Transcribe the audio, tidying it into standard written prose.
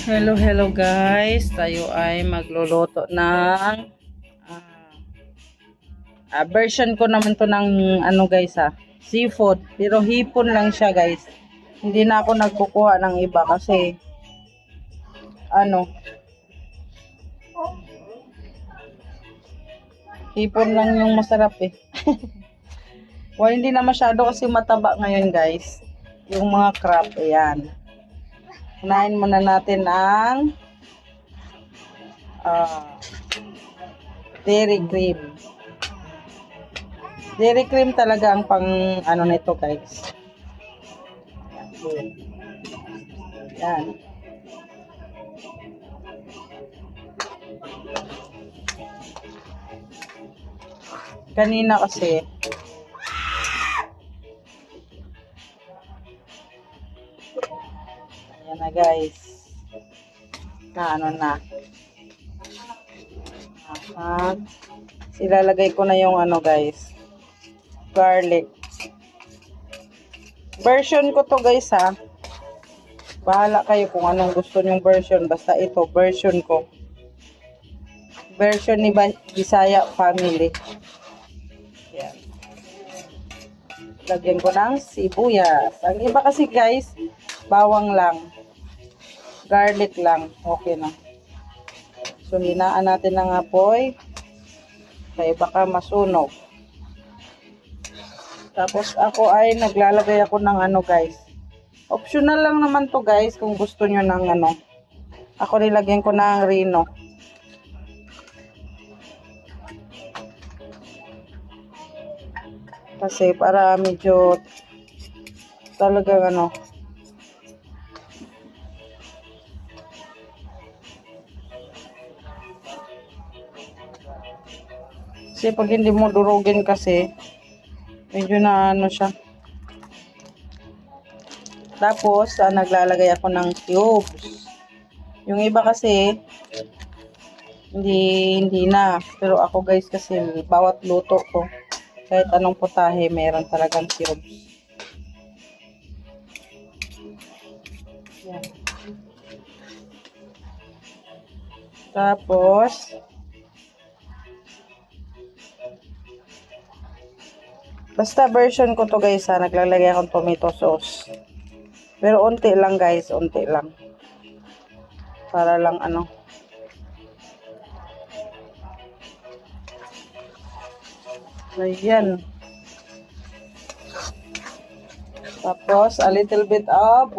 Hello guys. Tayo ay magluluto ng version ko naman to ng ano guys seafood. Pero hipon lang siya guys. Hindi na ako nagkukuha ng iba kasi hipon lang yung masarap eh. Well, hindi na masyado kasi mataba ngayon guys. Yung mga crab, ayan. Unahin muna natin ang dairy cream. Dairy cream talaga ang pang ano nito guys. Yan. Kanina kasi ayan na guys. Na ano na. Ilalagay ko na yung ano guys. Garlic. Version ko to guys Bahala kayo kung anong gusto nyong version. Basta ito, version ko. Version ni Bisaya Family. Yan. Lagyan ko ng sibuyas. Ang iba kasi guys, bawang lang. Garlic lang. Okay na. So, hinaan natin ng apoy. Kaya baka masunog. Tapos ako ay naglalagay ako ng ano guys. Optional lang naman to guys kung gusto nyo ng ano. Ako nilagyan ko ng rino. Kasi para medyo talagang ano. Kasi pag hindi mo durugin kasi medyo na ano siya. Tapos naglalagay ako ng cubes. Yung iba kasi hindi na. Pero ako guys kasi bawat luto ko kahit anong putahe, meron talagang cubes. Yan. Tapos, basta version ko to guys naglalagay akong tomato sauce. Pero unti lang guys, unti lang. Para lang ano. Ayan. Tapos, a little bit of